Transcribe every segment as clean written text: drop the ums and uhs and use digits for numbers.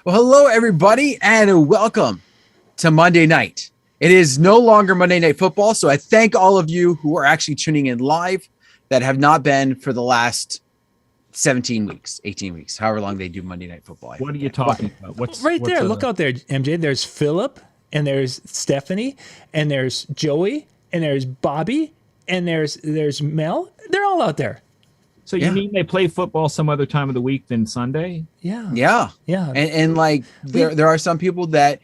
Well, hello, everybody, and welcome to Monday night. It is no longer Monday Night Football, so I thank all of you who are actually tuning in live that have not been for the last 17 weeks, 18 weeks, however long they do Monday Night Football. What are you talking about? What's there? Look out there, MJ. There's Philip, and there's Stephanie, and there's Joey, and there's Bobby, and there's Mel. They're all out there. So you mean they play football some other time of the week than Sunday? Yeah. And like there are some people that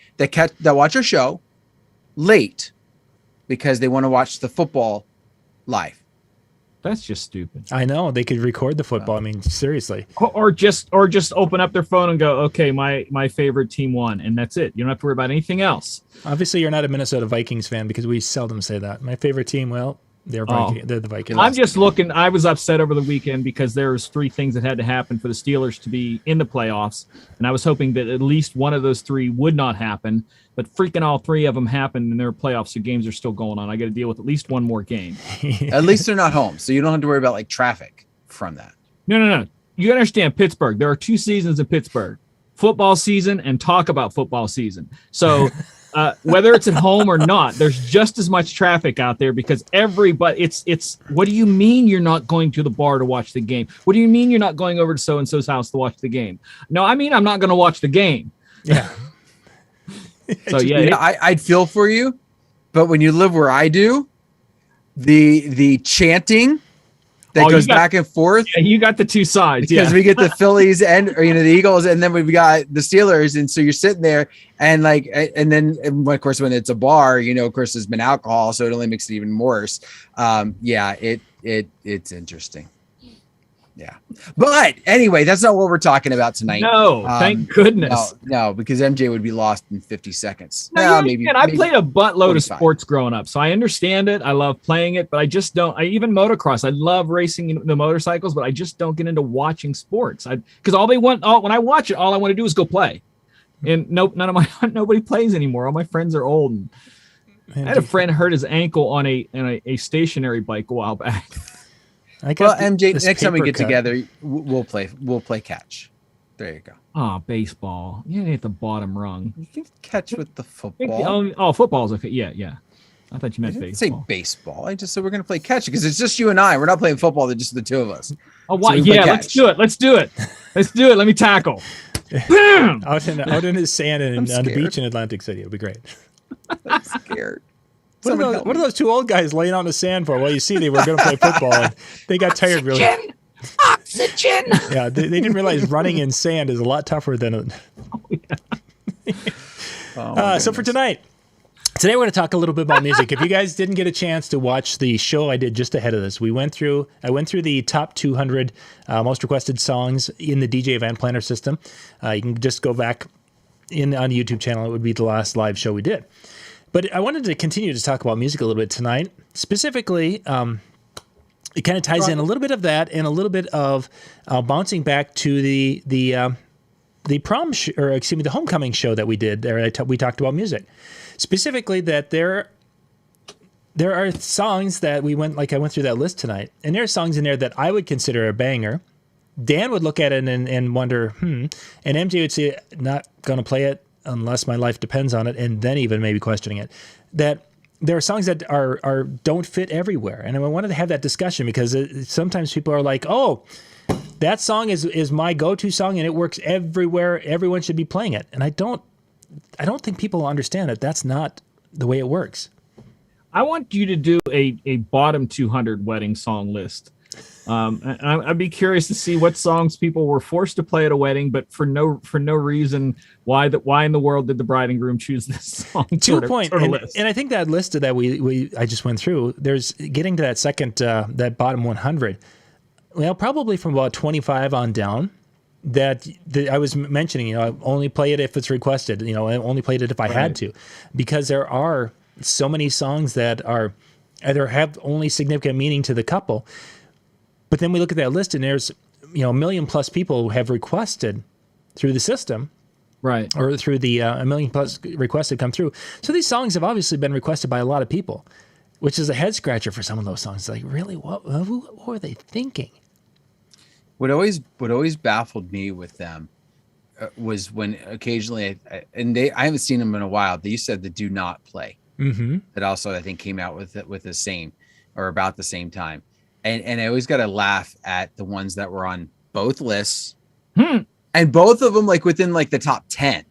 watch our show late because they want to watch the football live. That's just stupid. I know, they could record the football. I mean, seriously. Or just open up their phone and go, okay, my favorite team won, and that's it. You don't have to worry about anything else. Obviously, you're not a Minnesota Vikings fan because we seldom say that. My favorite team, well, they're the Vikings. I'm just looking. I was upset over the weekend because there was 3 things that had to happen for the Steelers to be in the playoffs, and I was hoping that at least one of those 3 would not happen. But freaking all 3 of them happened, and their playoffs, so games are still going on. I got to deal with at least one more game. At least they're not home, so you don't have to worry about like traffic from that. No. You understand Pittsburgh. There are 2 seasons in Pittsburgh: football season and talk about football season. So. Whether it's at home or not, there's just as much traffic out there because everybody. It's. What do you mean you're not going to the bar to watch the game? What do you mean you're not going over to so and so's house to watch the game? No, I mean I'm not going to watch the game. Yeah. So I'd feel for you, but when you live where I do, the chanting that goes back and forth. Yeah, you got the 2 sides. Because we get the Phillies and the Eagles, and then we've got the Steelers, and so you're sitting there and then of course when it's a bar, of course there's been alcohol, so it only makes it even worse. It's interesting. Yeah, but anyway, that's not what we're talking about tonight. No, thank goodness. No, because MJ would be lost in 50 seconds. Maybe I played a buttload of sports growing up, so I understand it. I love playing it, but I just don't. I even motocross. I love racing the motorcycles, but I just don't get into watching sports. Because when I watch it, all I want to do is go play. And nobody plays anymore. All my friends are old. And I had a friend hurt his ankle on a stationary bike a while back. MJ, next time we get together, we'll play catch. There you go. Oh, baseball. You hit the bottom rung. You can catch with the football. Oh, football's okay. Yeah. I thought you meant baseball. Say baseball. I just said we're going to play catch because it's just you and I. We're not playing football. They're just the 2 of us. Oh, wow. Yeah, let's do it. Let's do it. Let me tackle. Boom! out in his sand and on the beach in Atlantic City. It'll be great. I'm scared. What are those 2 old guys laying on the sand for? Well, you see, they were going to play football, and they got tired really. Oxygen. Yeah, they didn't realize running in sand is a lot tougher than. So for today we're going to talk a little bit about music. If you guys didn't get a chance to watch the show I did just ahead of this, I went through the top 200 most requested songs in the DJ Event Planner system. You can just go back on the YouTube channel. It would be the last live show we did. But I wanted to continue to talk about music a little bit tonight. Specifically, it kind of ties in a little bit of that and a little bit of bouncing back to the prom the homecoming show that we did there. We talked about music, specifically that there are songs that I went through that list tonight, and there are songs in there that I would consider a banger. Dan would look at it and wonder, and MJ would say, not going to play it unless my life depends on it, and then even maybe questioning it. That there are songs that don't fit everywhere, and I wanted to have that discussion because sometimes people are like, oh, that song is my go-to song and it works everywhere. Everyone should be playing it, and I don't think people understand that that's not the way it works. I want you to do a bottom 200 wedding song list. And I'd be curious to see what songs people were forced to play at a wedding, but for no reason. Why in the world did the bride and groom choose this song? To a point, and I think that list that I just went through, there's getting to that second that bottom 100. Well, probably from about 25 on down. That I was mentioning, I only play it if it's requested. I only played it if I had to, because there are so many songs that are either have only significant meaning to the couple. But then we look at that list and there's, a million plus people who have requested through the system. Right. Or through the a million plus requests that come through. So these songs have obviously been requested by a lot of people, which is a head scratcher for some of those songs. Like, really, what were they thinking? What always baffled me with them was when occasionally, I haven't seen them in a while. They used to have the do not play. Mm-hmm. That also I think came out with the same or about the same time. And I always got to laugh at the ones that were on both lists, and both of them like within like the top 10.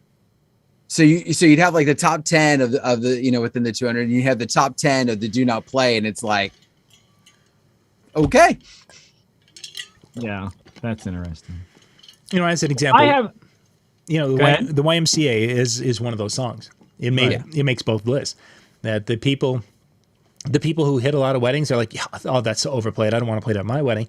So you'd have like the top 10 of the within the 200, and you have the top 10 of the do not play, and it's like, okay, yeah, that's interesting. As an example, I have, the YMCA is one of those songs. It makes both lists. That the people who hit a lot of weddings are like, yeah, oh, that's so overplayed. I don't want to play that at my wedding.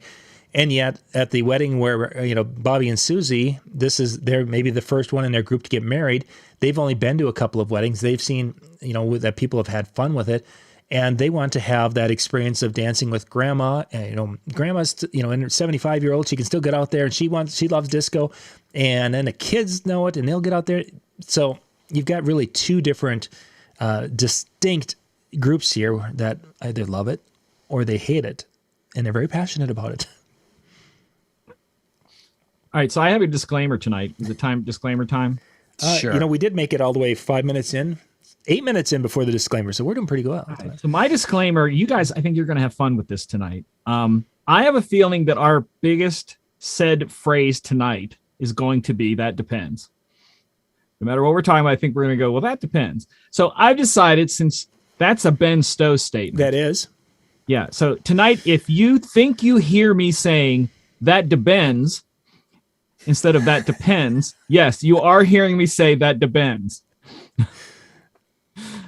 And yet at the wedding where, Bobby and Susie, they're maybe the first one in their group to get married. They've only been to a couple of weddings. They've seen, that people have had fun with it. And they want to have that experience of dancing with grandma. And, grandma's, in her 75-year-old, she can still get out there and she loves disco. And then the kids know it and they'll get out there. So you've got really two different distinct groups here that either love it or they hate it, and they're very passionate about it. All right, so I have a disclaimer tonight. Is it disclaimer time? Sure. We did make it all the way 8 minutes in before the disclaimer, so we're doing pretty well. Right, so my disclaimer, you guys, I think you're going to have fun with this tonight. I have a feeling that our biggest said phrase tonight is going to be, that depends. No matter what we're talking about, I think we're going to go, well, that depends. So I've decided, since that's a Ben Stowe statement. That is. Yeah. So tonight, if you think you hear me saying that depends instead of that depends, yes, you are hearing me say that depends. So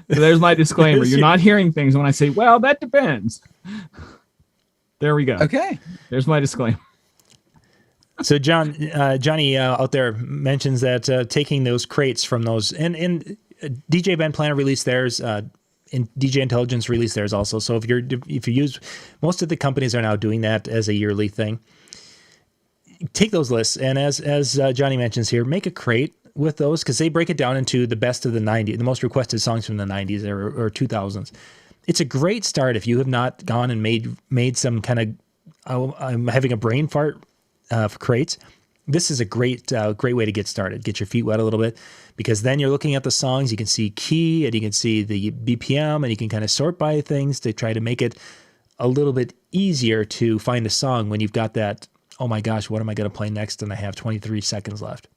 there's my disclaimer. You're not hearing things when I say, well, that depends. There we go. Okay. There's my disclaimer. So Johnny out there mentions that taking those crates from those, and DJ Ben Planner released theirs, and DJ Intelligence released theirs also. So if you use, most of the companies are now doing that as a yearly thing. Take those lists, and as Johnny mentions here, make a crate with those, because they break it down into the best of the 90s, the most requested songs from the 90s or 2000s. It's a great start if you have not gone and made some kind of, I'm having a brain fart for crates. This is a great way to get started. Get your feet wet a little bit, because then you're looking at the songs. You can see key, and you can see the BPM, and you can kind of sort by things to try to make it a little bit easier to find a song when you've got that, oh my gosh, what am I going to play next? And I have 23 seconds left.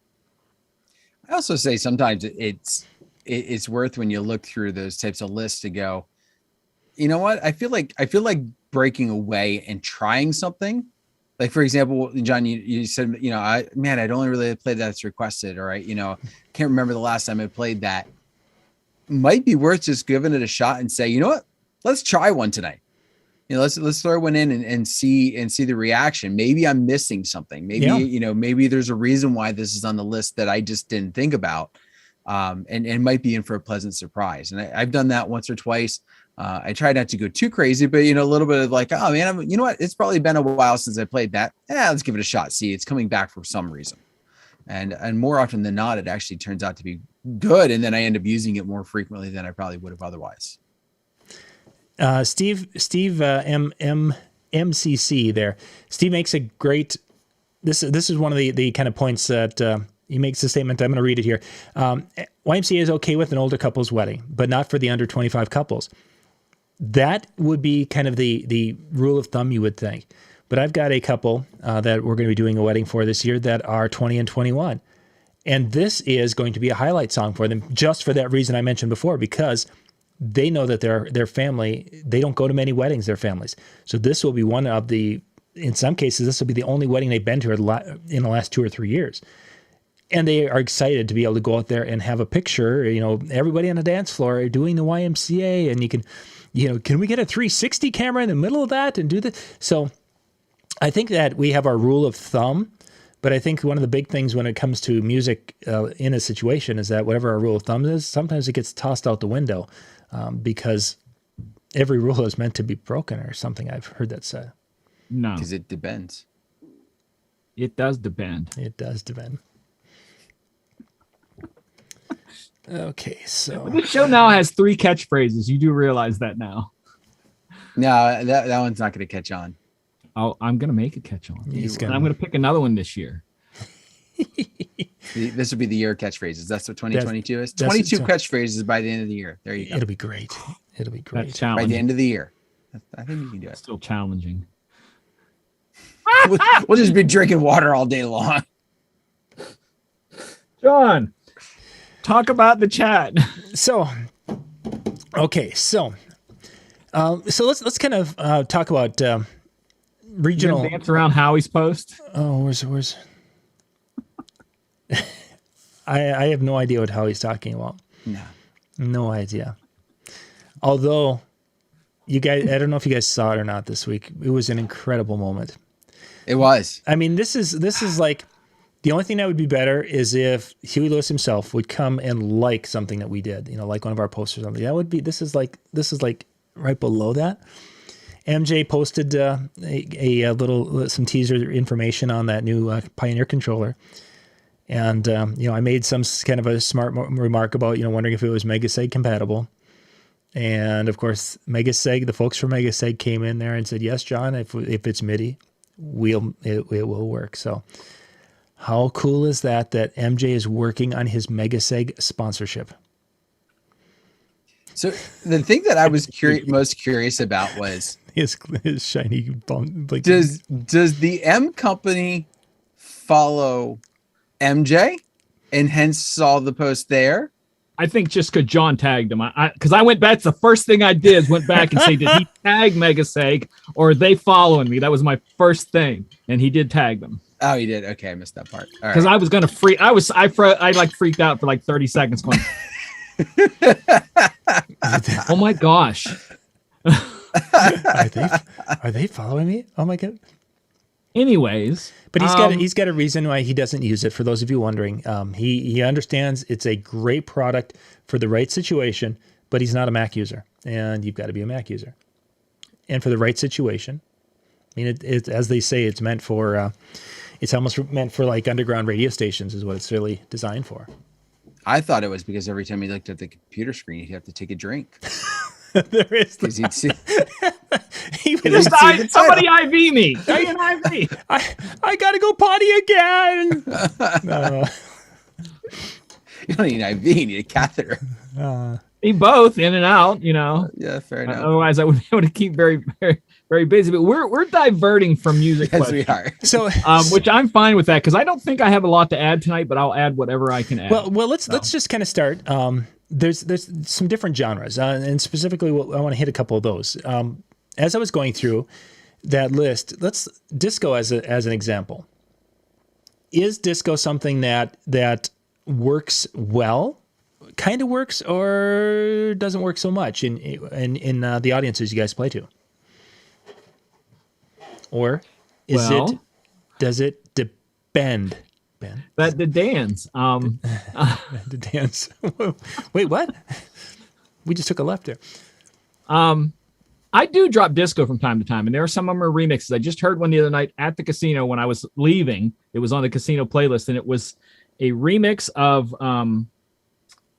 I also say sometimes it's worth, when you look through those types of lists, to go, you know what? I feel like breaking away and trying something. Like, for example, John, you said, I'd only really played that's requested, or can't remember the last time I played that. Might be worth just giving it a shot and say, you know what? Let's try one tonight. Let's throw one in and see the reaction. Maybe I'm missing something. Maybe, maybe there's a reason why this is on the list that I just didn't think about. And might be in for a pleasant surprise. And I've done that once or twice. I try not to go too crazy, but a little bit of like, oh man, you know what? It's probably been a while since I played that. Yeah, let's give it a shot. See, it's coming back for some reason. And more often than not, it actually turns out to be good. And then I end up using it more frequently than I probably would have otherwise. Steve MCC there. Steve makes a great, this is one of the kind of points that he makes a statement. I'm going to read it here. YMCA is okay with an older couple's wedding, but not for the under 25 couples. That would be kind of the rule of thumb, you would think. But I've got a couple that we're going to be doing a wedding for this year that are 20 and 21. And this is going to be a highlight song for them, just for that reason I mentioned before, because they know that their family, they don't go to many weddings, their families. So this will be one of the, in some cases, this will be the only wedding they've been to in the last 2 or 3 years. And they are excited to be able to go out there and have a picture, everybody on the dance floor doing the YMCA, and you can we get a 360 camera in the middle of that and do this? So I think that we have our rule of thumb, but I think one of the big things when it comes to music in a situation is that whatever our rule of thumb is, sometimes it gets tossed out the window because every rule is meant to be broken or something. I've heard that said. No. Because it depends. It does depend. It does depend. Okay, so this show now has 3 catchphrases. You do realize that now. No, that one's not going to catch on. Oh, I'm going to make it catch on. And I'm going to pick another one this year. This would be the year of catchphrases. That's what 2022 is. 22 catchphrases by the end of the year. There you go. It'll be great. It'll be great. That's challenging. By the end of the year. I think you can do it. Still challenging. We'll just be drinking water all day long. John, talk about the chat. So, okay, so let's kind of talk about regional. Dance around Howie's post. Oh, where's? I have no idea what Howie's talking about. No idea. Although, you guys, I don't know if you guys saw it or not this week. It was an incredible moment. It was. I mean, this is like the only thing that would be better is if Huey Lewis himself would come and like something that we did, like one of our posts or something. That would be. This is like right below that. MJ posted a little some teaser information on that new Pioneer controller, and I made some kind of a smart remark about wondering if it was Megaseg compatible. And of course, Megaseg, the folks from Megaseg came in there and said, "Yes, John, if it's MIDI, it will work." So, how cool is that MJ is working on his Megaseg sponsorship? So the thing that I was most curious about was his shiny bone. Like, does the M company follow MJ, and hence saw the post there? I think just because John tagged him. Because I went back. That's the first thing I did. Went back and say, did he tag Megaseg or are they following me? That was my first thing, and he did tag them. Oh, he did. Okay, I missed that part. Because I was gonna freak. I freaked out for like 30 seconds. Going, oh my gosh. Are they following me? Oh my God. Anyways, but he's got a reason why he doesn't use it. For those of you wondering, he understands it's a great product for the right situation, but he's not a Mac user, and you've got to be a Mac user. And for the right situation, I mean, it as they say, it's meant for. It's almost meant for like underground radio stations, is what it's really designed for. I thought it was because every time he looked at the computer screen, he'd have to take a drink. There is. He'd see. Somebody IV me. IV. I gotta go potty again. No. You don't need an IV. You need a catheter. Be both in and out. Yeah, fair enough. Otherwise, I wouldn't be able to keep very, very, very busy. But we're diverting from music. Yes, we are. So, which I'm fine with that because I don't think I have a lot to add tonight, but I'll add whatever I can add. Well, let's just kind of start. There's some different genres, and specifically, I want to hit a couple of those. As I was going through that list, let's disco as an example. Is disco something that works well, kind of works, or doesn't work so much in the audiences you guys play to? Or does it depend? Ben? That the dance. The dance. Wait, what? We just took a left there. I do drop disco from time to time, and there are some of them are remixes. I just heard one the other night at the casino when I was leaving. It was on the casino playlist, and it was a remix of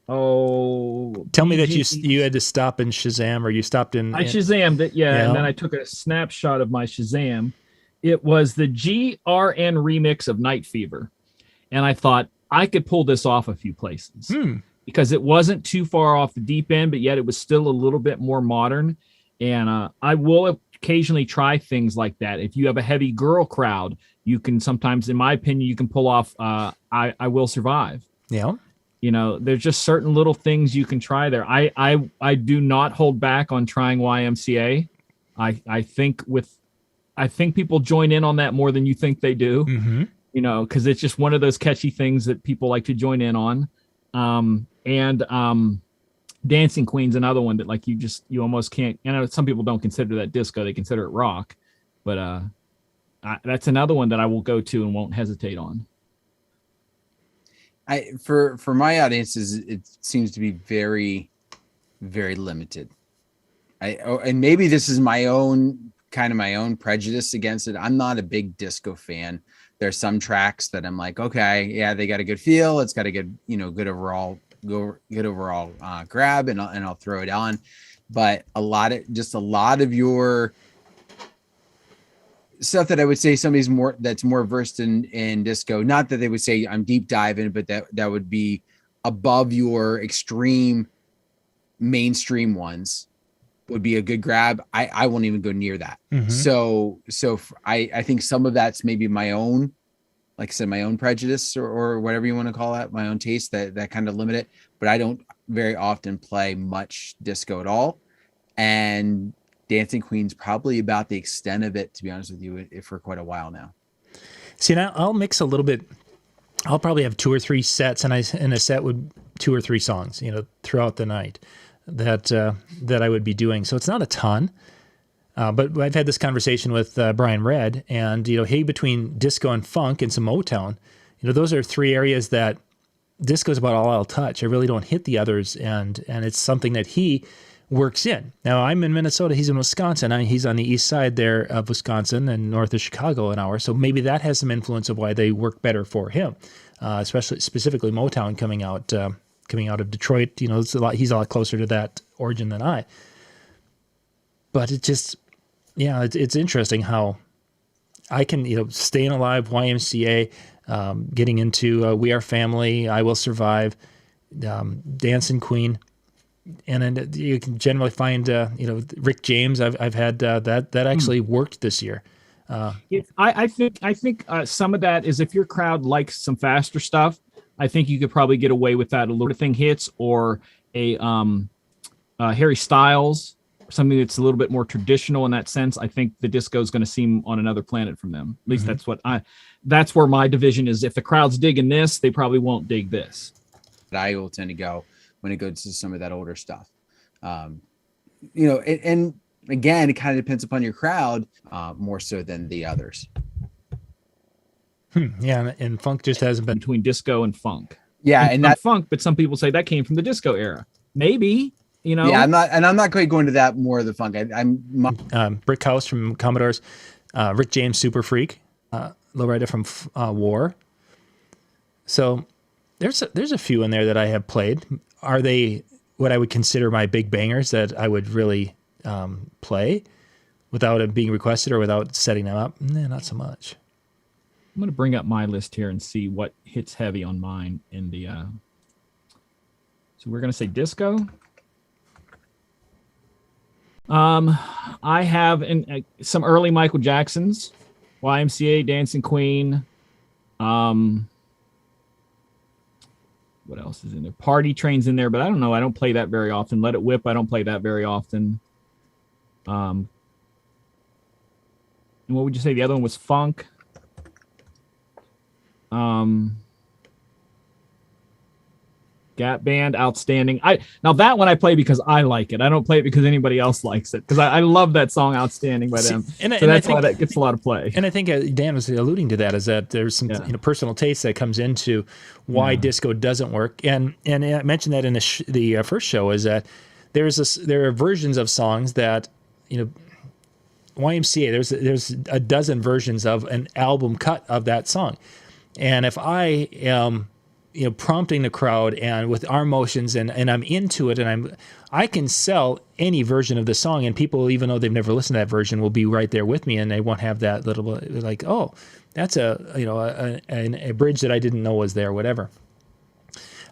Tell me that you had to stop in Shazam, or you stopped in. I Shazammed it, and then I took a snapshot of my Shazam. It was the GRN remix of Night Fever, and I thought I could pull this off a few places because it wasn't too far off the deep end, but yet it was still a little bit more modern. And I will occasionally try things like that. If you have a heavy girl crowd, you can sometimes, in my opinion, you can pull off I Will Survive. Yeah. You know, there's just certain little things you can try there. I do not hold back on trying YMCA. I think people join in on that more than you think they do. Mm-hmm. You know, because it's just one of those catchy things that people like to join in on. Dancing Queen's another one that like you almost can't. You know, some people don't consider that disco; they consider it rock. But that's another one that I will go to and won't hesitate on. For my audiences, it seems to be very, very limited. And maybe this is my own prejudice against it. I'm not a big disco fan. There's some tracks that I'm like, okay, yeah, they got a good feel. It's got a good, good overall grab, and I'll throw it on. But a lot of your stuff that I would say somebody's that's more versed in disco, not that they would say I'm deep diving, but that would be above your extreme mainstream ones would be a good grab. I won't even go near that. Mm-hmm. So I think some of that's maybe my own, like I said, my own prejudice or whatever you want to call that, my own taste that kind of limit it. But I don't very often play much disco at all. And Dancing Queen's probably about the extent of it, to be honest with you, for quite a while now. See, now I'll mix a little bit. I'll probably have 2 or 3 sets, and a set would 2 or 3 songs, throughout the night that I would be doing. So it's not a ton. But I've had this conversation with Brian Red, and between disco and funk and some Motown, those are 3 areas that disco is about all I'll touch. I really don't hit the others, and it's something that he works in. Now I'm in Minnesota, he's in Wisconsin. He's on the east side there of Wisconsin and north of Chicago an hour, so maybe that has some influence of why they work better for him, specifically Motown coming out of Detroit. He's a lot closer to that origin than I. But it just, it's interesting how I can, Staying Alive, YMCA, getting into We Are Family, I Will Survive, Dancing Queen, and then you can generally find, Rick James. I've had that actually worked this year. I think some of that is if your crowd likes some faster stuff, I think you could probably get away with that. A little thing hits or a Harry Styles. Something that's a little bit more traditional in that sense. I think the disco is going to seem on another planet from them. At least that's where my division is. If the crowd's digging this, they probably won't dig this. But I will tend to go when it goes to some of that older stuff. And again, it kind of depends upon your crowd more so than the others. Yeah. And funk just hasn't been between disco and funk. Yeah. And that funk, but some people say that came from the disco era. Maybe. Yeah, I'm not quite going to that more of the funk. I'm Brick House from Commodores, Rick James Super Freak, Lowrider from War. So there's a few in there that I have played. Are they what I would consider my big bangers that I would really play without it being requested or without setting them up? Nah, not so much. I'm going to bring up my list here and see what hits heavy on mine in the. So we're going to say disco. I have some early Michael Jacksons, YMCA, Dancing Queen. What else is in there? Party Train's in there, but I don't know. I don't play that very often. Let It Whip, I don't play that very often. And what would you say? The other one was funk. Gap Band, Outstanding. Now that one I play because I like it. I don't play it because anybody else likes it, because I love that song Outstanding by them. That's why that gets a lot of play. And I think Dan was alluding to that, is that there's some personal taste that comes into why disco doesn't work. And I mentioned that in the first show, is that there are versions of songs that, YMCA, there's a dozen versions of an album cut of that song. And if I am, prompting the crowd and with arm motions and I'm into it and I can sell any version of the song, and people, even though they've never listened to that version, will be right there with me, and they won't have that little like, oh, that's a bridge that I didn't know was there, whatever.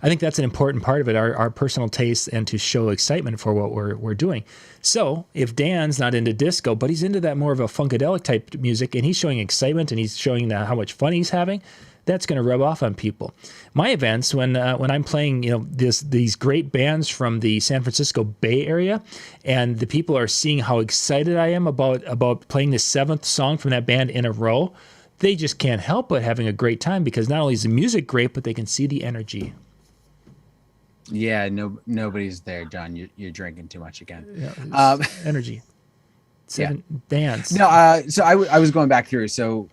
I think that's an important part of it, our personal taste, and to show excitement for what we're doing. So if Dan's not into disco, but he's into that more of a funkadelic type music, and he's showing excitement and he's showing how much fun he's having, that's going to rub off on people. My events, when I'm playing, these great bands from the San Francisco Bay Area, and the people are seeing how excited I am about playing the 7th song from that band in a row, they just can't help but having a great time, because not only is the music great, but they can see the energy. Yeah, nobody's there, John. You're drinking too much again. Yeah, energy. 7 bands. No, so I was going back through. So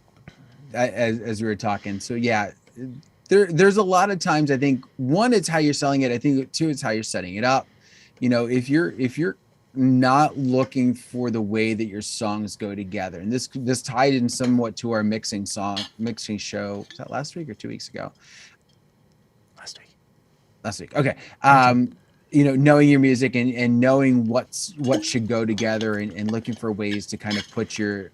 as we were talking, so yeah, there's a lot of times, I think, one, it's how you're selling it. I think two, it's how you're setting it up. If you're not looking for the way that your songs go together, and this tied in somewhat to our mixing show. Was that last week or 2 weeks ago? Last week. Okay. Knowing your music and knowing what should go together, and looking for ways to kind of put your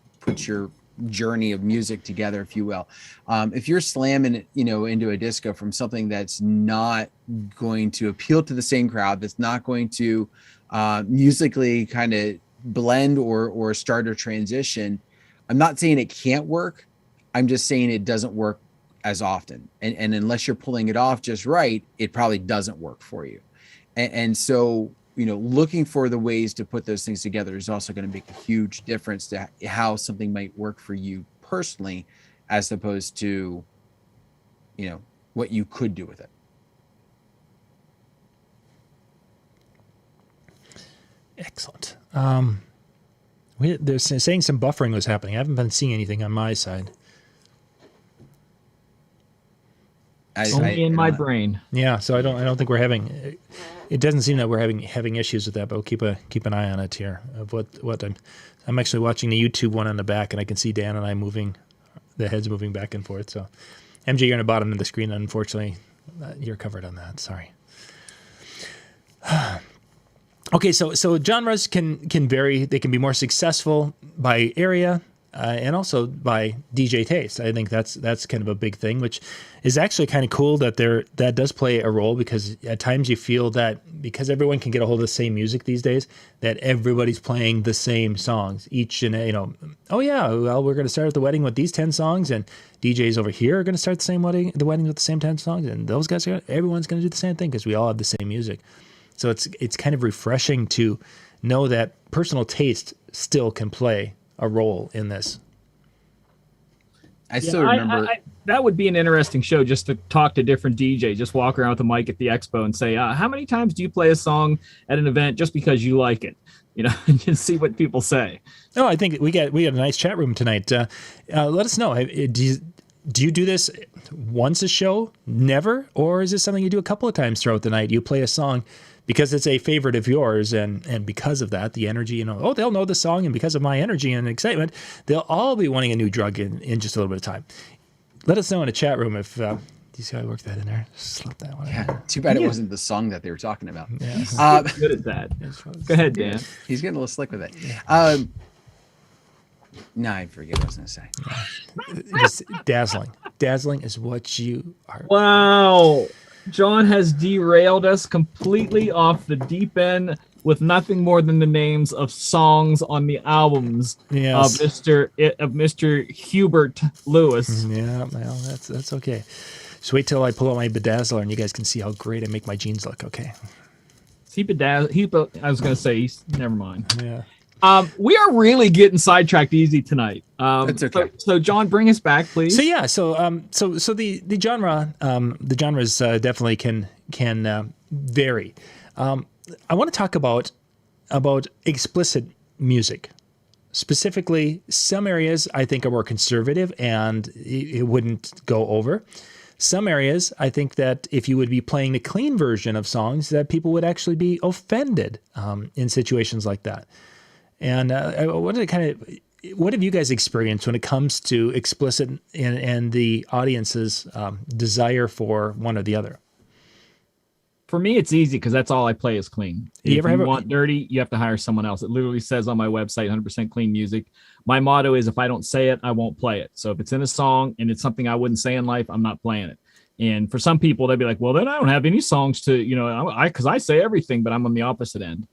journey of music together, if you will. If you're slamming into a disco from something that's not going to appeal to the same crowd, that's not going to musically kind of blend or start a transition, I'm not saying it can't work. I'm just saying it doesn't work as often, and unless you're pulling it off just right, it probably doesn't work for you. And so, looking for the ways to put those things together is also going to make a huge difference to how something might work for you personally, as opposed to, what you could do with it. Excellent. They're saying some buffering was happening. I haven't been seeing anything on my side. Only in my brain. Yeah, so I don't think we're having. It doesn't seem that we're having issues with that, but we'll keep an eye on it here. Of what I'm actually watching the YouTube one on the back, and I can see Dan and I moving, the heads moving back and forth. So, MJ, you're on the bottom of the screen. Unfortunately, you're covered on that. Sorry. Okay, so genres can vary. They can be more successful by area. And also by DJ taste. I think that's kind of a big thing, which is actually kind of cool that that does play a role, because at times you feel that because everyone can get a hold of the same music these days, that everybody's playing the same songs each, and oh yeah, well, we're going to start at the wedding with these 10 songs, and DJs over here are going to start the wedding with the same 10 songs, and those guys everyone's going to do the same thing because we all have the same music. So it's kind of refreshing to know that personal taste still can play a role in this. I still remember that would be an interesting show, just to talk to different DJs, just walk around with the mic at the expo and say, how many times do you play a song at an event just because you like it? And just see what people say. No, I think we got a nice chat room tonight. Let us know. Do you do this once a show? Never? Or is this something you do a couple of times throughout the night? You play a song because it's a favorite of yours, and because of that, the energy, they'll know the song, and because of my energy and excitement, they'll all be wanting a new drug in just a little bit of time. Let us know in the chat room if, do you see how I worked that in there? Slip that one in. Too bad it wasn't the song that they were talking about. Yeah. He's good at that. Go ahead, Dan. He's getting a little slick with it. Yeah. No, I forget what I was going to say. It's dazzling. Dazzling is what you are. Wow. John has derailed us completely off the deep end with nothing more than the names of songs on the albums of Mr. Hubert Lewis. Yeah, well, that's okay. Just wait till I pull out my bedazzler and you guys can see how great I make my jeans look. Okay. I was going to say, never mind. Yeah. We are really getting sidetracked easy tonight. That's okay. So John, bring us back, please. So yeah, so the genres definitely can vary. I want to talk about explicit music. Specifically, some areas I think are more conservative and it wouldn't go over. Some areas, I think that if you would be playing the clean version of songs, that people would actually be offended in situations like that. And what have you guys experienced when it comes to explicit and the audience's desire for one or the other? For me, it's easy because that's all I play is clean. If you want dirty, you have to hire someone else. It literally says on my website, 100% clean music. My motto is if I don't say it, I won't play it. So if it's in a song and it's something I wouldn't say in life, I'm not playing it. And for some people, they'd be like, well, then I don't have any songs to, because I say everything, but I'm on the opposite end.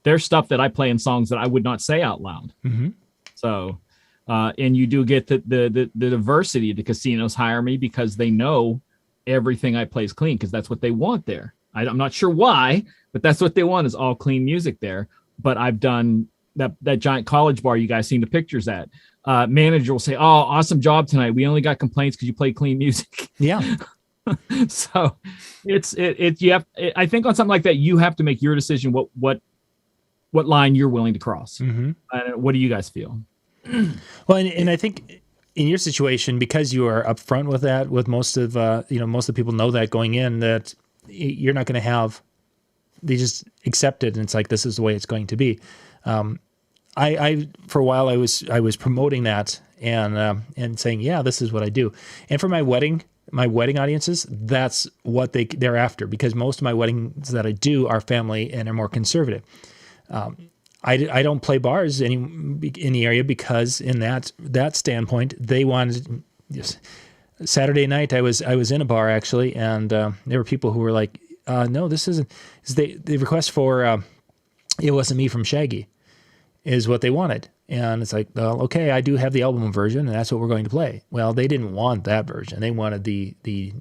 There's stuff that I play in songs that I would not say out loud. Mm-hmm. So, and you do get the diversity. The casinos hire me because they know everything I play is clean because that's what they want there. I'm not sure why, but that's what they want is all clean music there. But I've done that giant college bar you guys seen the pictures at. Manager will say, "Oh, awesome job tonight. We only got complaints because you play clean music." Yeah. So I think on something like that, you have to make your decision. What line you're willing to cross. Mm-hmm. What do you guys feel? Well, and I think in your situation, because you are upfront with that, with most of most of the people know that going in, that you're not going to have, they just accept it, and it's like, this is the way it's going to be. I for a while I was promoting that and saying, yeah, this is what I do. And for my wedding audiences, that's what they're after, because most of my weddings that I do are family and are more conservative. I don't play bars in the area because in that standpoint, they wanted. Saturday night, I was in a bar actually, and there were people who were like, "No, this isn't." The request for "It Wasn't Me" from Shaggy is what they wanted, and it's like, well, okay, I do have the album version, and that's what we're going to play. Well, they didn't want that version; they wanted the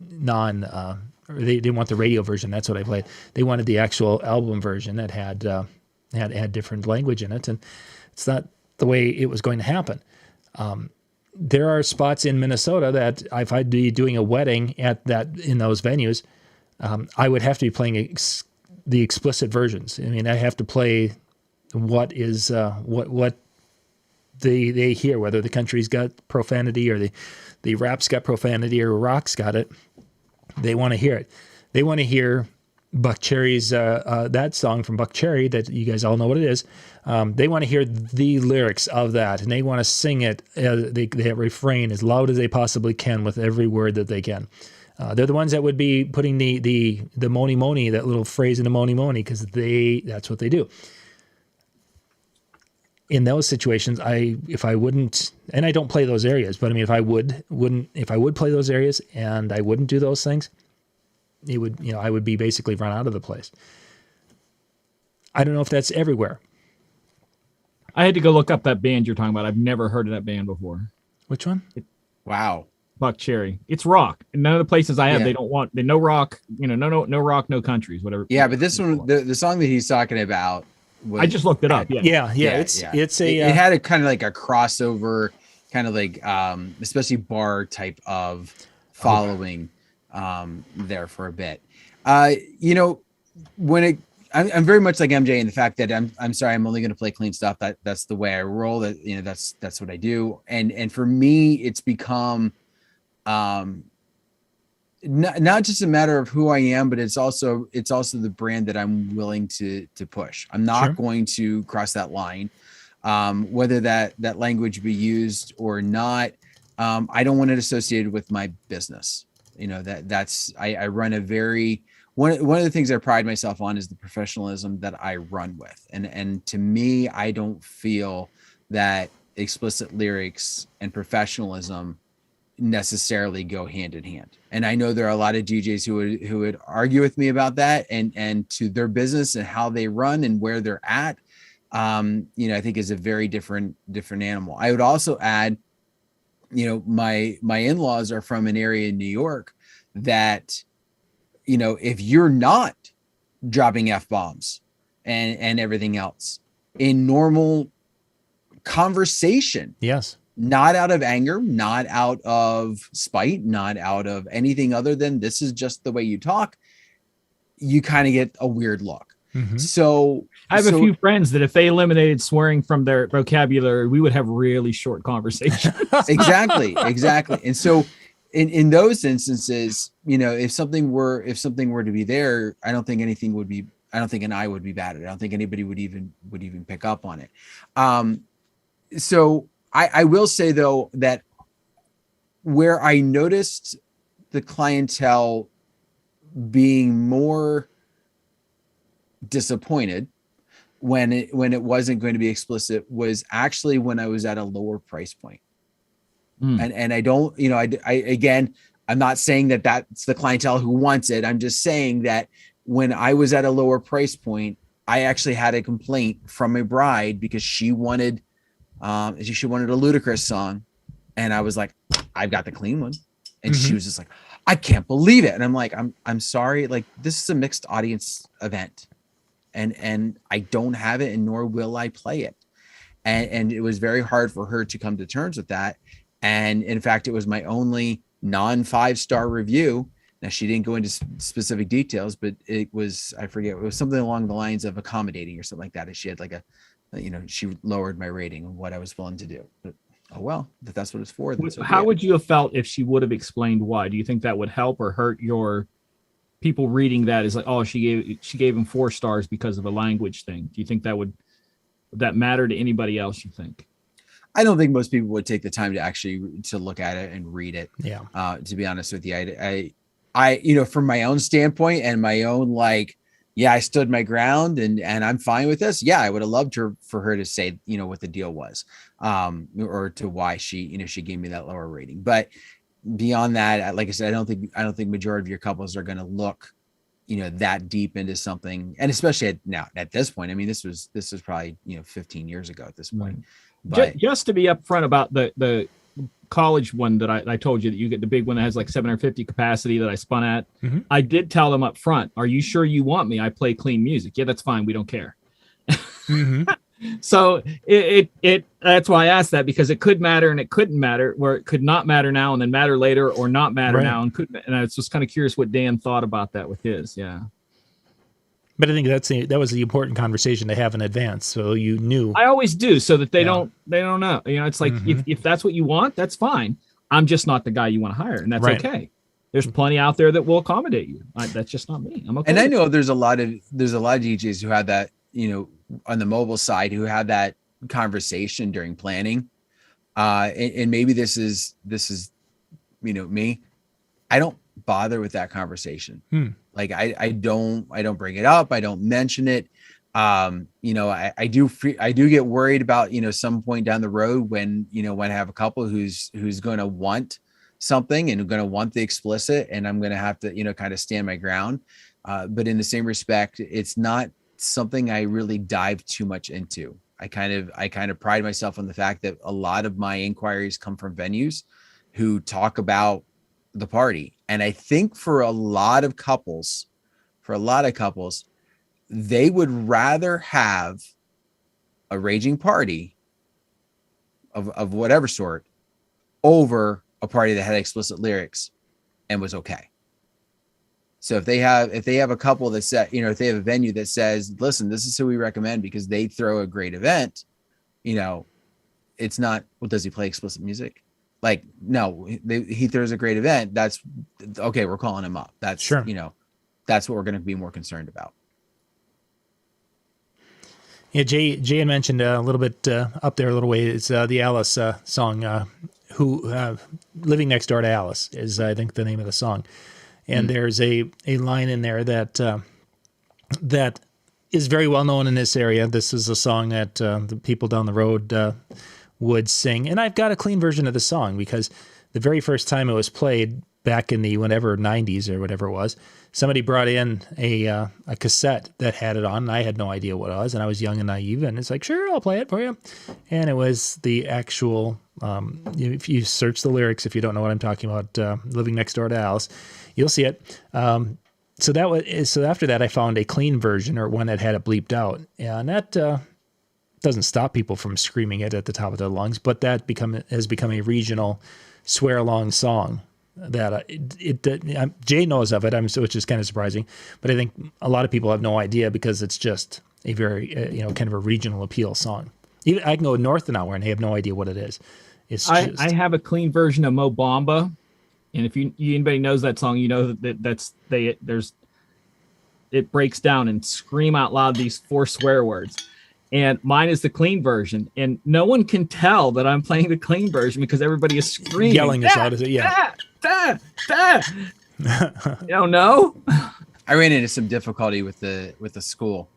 non. They didn't want the radio version. That's what I played. They wanted the actual album version that had different language in it, and it's not the way it was going to happen. There are spots in Minnesota that if I'd be doing a wedding in those venues, I would have to be playing the explicit versions. I mean, I have to play what is what they hear, whether the country's got profanity or the rap's got profanity or rock's got it. They want to hear it. They want to hear Buck Cherry's that song from Buck Cherry that you guys all know what it is. They want to hear the lyrics of that, and they want to sing it. They refrain as loud as they possibly can with every word that they can. They're the ones that would be putting the moni moni, that little phrase in the moni moni, because that's what they do. In those situations, if I wouldn't, and I don't play those areas, but I mean, if I would play those areas and I wouldn't do those things, I would be basically run out of the place. I don't know if that's everywhere. I had to go look up that band you're talking about. I've never heard of that band before. Which one? Wow. Buck Cherry. It's rock. And none of the places I have, they no rock, no rock, no countries, whatever. Yeah, but this one, the song that he's talking about, I just looked it up. Yeah. It had a kind of like a crossover, kind of like especially bar type of following there for a bit. When I'm very much like MJ in the fact that I'm sorry, I'm only going to play clean stuff. That's the way I roll. That's what I do. And for me, it's become not just a matter of who I am, but it's also the brand that I'm willing to push. I'm not going to cross that line, whether that language be used or not. I don't want it associated with my business. I run a very, one of the things I pride myself on is the professionalism that I run with. And to me, I don't feel that explicit lyrics and professionalism necessarily go hand in hand. And I know there are a lot of DJs who would argue with me about that, and to their business and how they run and where they're at, I think is a very different animal. I would also add, my in-laws are from an area in New York that, if you're not dropping F-bombs and everything else in normal conversation, yes, not out of anger, not out of spite, not out of anything other than this is just the way you talk, you kind of get a weird look. Mm-hmm. So I have a few friends that if they eliminated swearing from their vocabulary, we would have really short conversations. Exactly. And so in those instances, if something were to be there, I don't think an eye would be bad at it. I don't think anybody would even pick up on it. So I will say though that where I noticed the clientele being more disappointed when it wasn't going to be explicit was actually when I was at a lower price point. And I don't, again, I'm not saying that that's the clientele who wants it. I'm just saying that when I was at a lower price point, I actually had a complaint from a bride because she wanted a Ludacris song. And I was like, I've got the clean one. And she was just like, I can't believe it. And I'm like, I'm sorry. Like, this is a mixed audience event and I don't have it, and nor will I play it. And it was very hard for her to come to terms with that. And in fact, it was my only non-5-star review. Now, she didn't go into specific details, but it was, I forget, it was something along the lines of accommodating or something like that. And she had like she lowered my rating of what I was willing to do. But oh, well, if that's what it's for. Then how would you have felt if she would have explained why? Do you think that would help or hurt your people reading that as like, oh, she gave him 4 stars because of a language thing? Do you think would that matter to anybody else, you think? I don't think most people would take the time to actually look at it and read it. Yeah. To be honest with you, I from my own standpoint and my own, like, yeah, I stood my ground and I'm fine with this. Yeah, I would have loved for her to say, what the deal was, or to why she gave me that lower rating. But beyond that, like I said, I don't think majority of your couples are going to look, that deep into something. And especially at this point, I mean, this was probably, 15 years ago at this point. But just to be upfront about the college one that I told you that you get, the big one that has like 750 capacity that I spun at. I did tell them up front, are you sure you want me? I play clean music. Yeah, that's fine. We don't care. So it that's why I asked that, because it could matter and it couldn't matter, where it could not matter now and then matter later, or not matter now and couldn't. And I was just kind of curious what Dan thought about that with his. Yeah. But I think that was the important conversation to have in advance, so you knew. I always do, so that they don't know. It's like, if that's what you want, that's fine. I'm just not the guy you want to hire, and that's okay. There's plenty out there that will accommodate you. That's just not me. I'm okay. And I know there's a lot of DJs who had that, on the mobile side, who had that conversation during planning. And maybe this is me. I don't bother with that conversation. Like I don't bring it up. I don't mention it. I do get worried about, some point down the road when I have a couple who's going to want something and going to want the explicit, and I'm going to have to, kind of stand my ground. But in the same respect, it's not something I really dive too much into. I kind of pride myself on the fact that a lot of my inquiries come from venues who talk about the party. And I think for a lot of couples, they would rather have a raging party of whatever sort over a party that had explicit lyrics and was okay. So if they have a couple that said, if they have a venue that says, listen, this is who we recommend because they throw a great event, it's not, well, does he play explicit music? Like, no, he throws a great event. That's okay. We're calling him up. That's sure. That's what we're going to be more concerned about. Yeah. Jay had mentioned a little bit up there a little way. It's the Alice song, Living Next Door to Alice is, I think, the name of the song. And there's a line in there that is very well known in this area. This is a song that the people down the road would sing. And I've got a clean version of the song because the very first time it was played back in the 90s or whatever it was, somebody brought in a cassette that had it on, and I had no idea what it was, and I was young and naive, and it's like, sure, I'll play it for you. And it was the actual, if you search the lyrics, if you don't know what I'm talking about, Living Next Door to Alice, you'll see it. So after that, I found a clean version, or one that had it bleeped out, and that doesn't stop people from screaming it at the top of their lungs, but that has become a regional swear-along song that Jay knows of it, which is kind of surprising, but I think a lot of people have no idea because it's just a very, kind of a regional appeal song. Even I can go north an hour and I have no idea what it is. I have a clean version of Mo Bamba, And if anybody knows that song, you know it breaks down and scream out loud these 4 swear words. And mine is the clean version, and no one can tell that I'm playing the clean version because everybody is screaming, yelling as loud as it. Yeah. You don't know. I ran into some difficulty with the school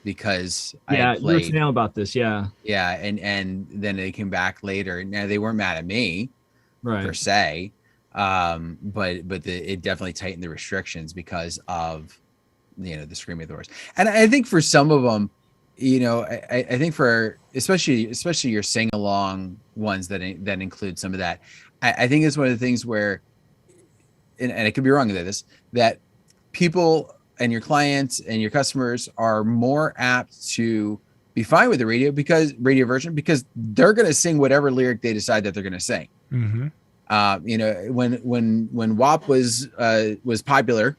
because I had you were played. telling about this. Yeah, and then they came back later. Now they weren't mad at me, right, per se, but it definitely tightened the restrictions because of the screaming of the words. And I think for some of them, I think for especially your sing along ones that include some of that, I think it's one of the things where, and I could be wrong with this, that people and your clients and your customers are more apt to be fine with the radio version because they're going to sing whatever lyric they decide that they're going to sing. Mm-hmm. When WAP was popular,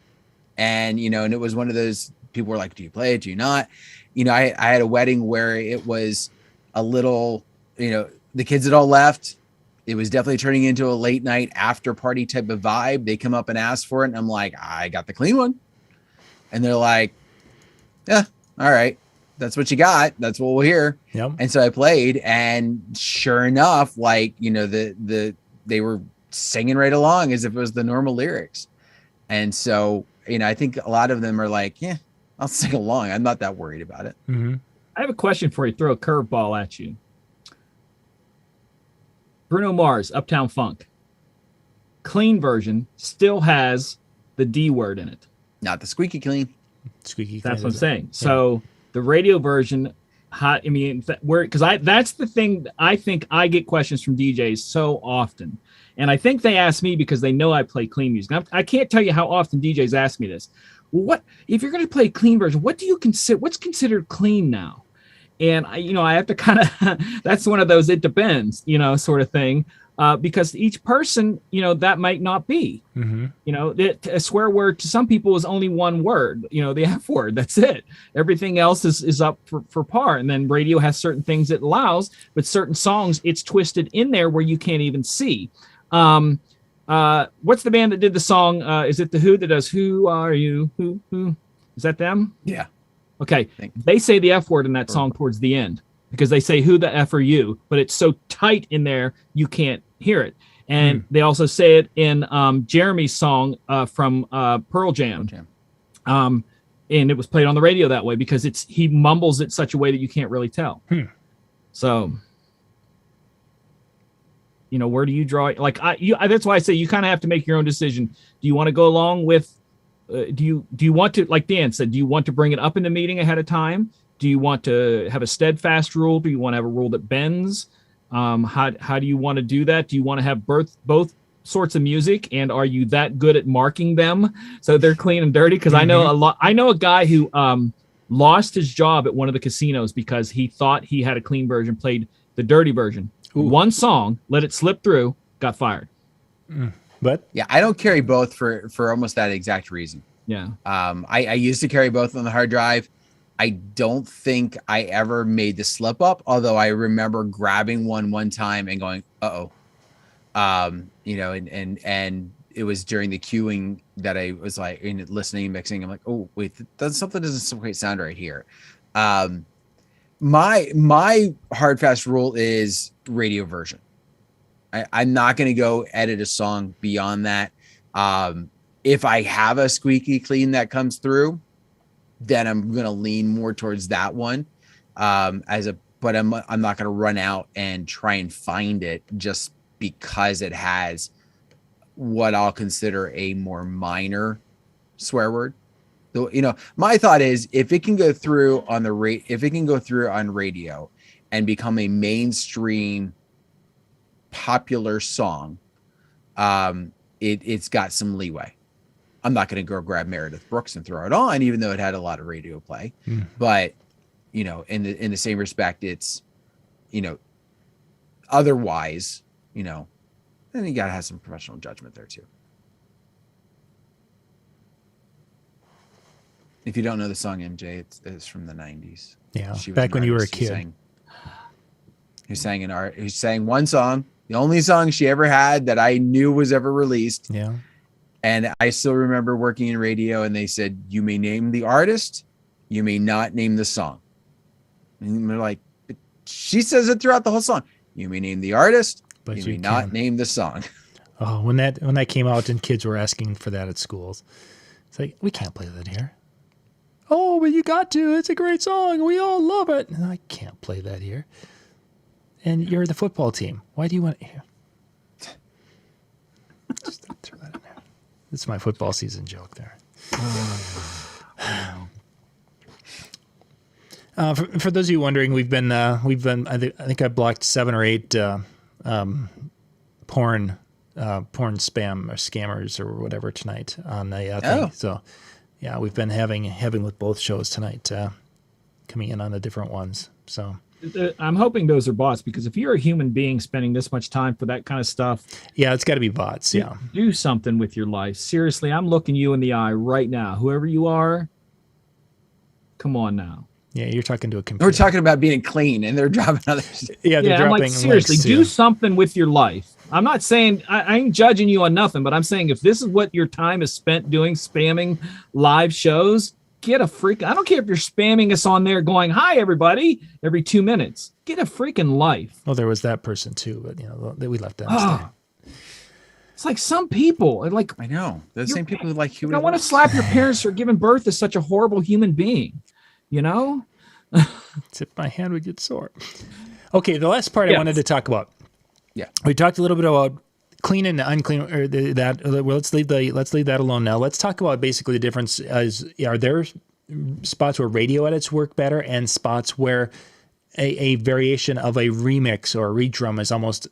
and and it was one of those, people were like, do you play it, do you not? I had a wedding where it was a little, the kids had all left. It was definitely turning into a late night after party type of vibe. They come up and ask for it, and I'm like, I got the clean one. And they're like, yeah, all right, that's what you got. That's what we'll hear. Yep. And so I played, and sure enough, like, they were singing right along as if it was the normal lyrics. And so, I think a lot of them are like, yeah, I'll sing along. I'm not that worried about it. Mm-hmm. I have a question for you. Throw a curveball at you. Bruno Mars, Uptown Funk. Clean version still has the D word in it. Not the squeaky clean. Squeaky. That's what I'm saying. Yeah. So the radio version, that's the thing. I think I get questions from DJs so often. And I think they ask me because they know I play clean music. I can't tell you how often DJs ask me this. What if you're going to play a clean version? What do you consider? What's considered clean now? And I have to kind of. That's one of those. It depends, sort of thing, because each person, that might not be. Mm-hmm. A swear word to some people is only one word. The F word. That's it. Everything else is up for par. And then radio has certain things it allows, but certain songs it's twisted in there where you can't even see. What's the band that did the song? Is it the Who that does Who Are You? Who? Is that them? Yeah. Okay. They say the F word in that song towards the end because they say who the F are you, but it's so tight in there you can't hear it. And they also say it in Jeremy's song from Pearl Jam. And it was played on the radio that way because he mumbles it such a way that you can't really tell. So where do you draw? Like that's why I say you kind of have to make your own decision. Do you want to go along with? Do you want to, like Dan said? Do you want to bring it up in the meeting ahead of time? Do you want to have a steadfast rule? Do you want to have a rule that bends? How do you want to do that? Do you want to have both sorts of music? And are you that good at marking them so they're clean and dirty? Because I know a guy who lost his job at one of the casinos because he thought he had a clean version, played the dirty version. Ooh. One song, let it slip through, got fired. But yeah, I don't carry both for almost that exact reason. Yeah. I used to carry both on the hard drive. I don't think I ever made the slip up, although I remember grabbing one time and going, uh-oh. And it was during the queuing that I was like listening, mixing. I'm like, oh wait, something doesn't quite sound right here. My hard fast rule is radio version. I'm not going to go edit a song beyond that. If I have a squeaky clean that comes through, then I'm going to lean more towards that one. But I'm not going to run out and try and find it just because it has what I'll consider a more minor swear word. So, my thought is if it can go through on radio and become a mainstream popular song, it's got some leeway. I'm not going to go grab Meredith Brooks and throw it on, even though it had a lot of radio play. But in the same respect, it's otherwise, then you got to have some professional judgment there too. If you don't know the song, MJ, it's from the 90s. Yeah, back when you were a kid. Who sang one song The only song she ever had that I knew was ever released. Yeah. And I still remember working in radio, and they said, you may name the artist, you may not name the song. And they're like, she says it throughout the whole song. You may name the artist, but you may not name the song. Oh, when that came out and kids were asking for that at schools, it's like, we can't play that here. Oh, but you got to. It's a great song. We all love it. And I can't play that here. And you're the football team. Why do you want it here? Just throw that in there. It's my football season joke there. For those of you wondering, we've been I think I blocked 7 or 8 porn spam or scammers or whatever tonight on the thing. So yeah, we've been having with both shows tonight, coming in on the different ones. So I'm hoping those are bots, because if you're a human being spending this much time for that kind of stuff, yeah, it's got to be bots. Yeah, do something with your life. Seriously, I'm looking you in the eye right now. Whoever you are, come on now. Yeah, you're talking to a computer. We're talking about being clean, and they're dropping others. Yeah, they're dropping. I'm like, seriously, links, do something with your life. I'm not saying I ain't judging you on nothing, but I'm saying if this is what your time is spent doing, spamming live shows, get a freak. I don't care if you're spamming us on there going, hi, everybody, every 2 minutes. Get a freaking life. Well, there was that person too, but we left that. It's like some people, like, I know. The same people who like human. I want to slap your parents for giving birth to such a horrible human being. You know? Tip my hand would get sore. Okay, the last part I wanted to talk about. Yeah. We talked a little bit about clean and unclean, or that. Well, let's leave that alone now. Let's talk about basically the difference. Are there spots where radio edits work better and spots where a variation of a remix or a redrum is almost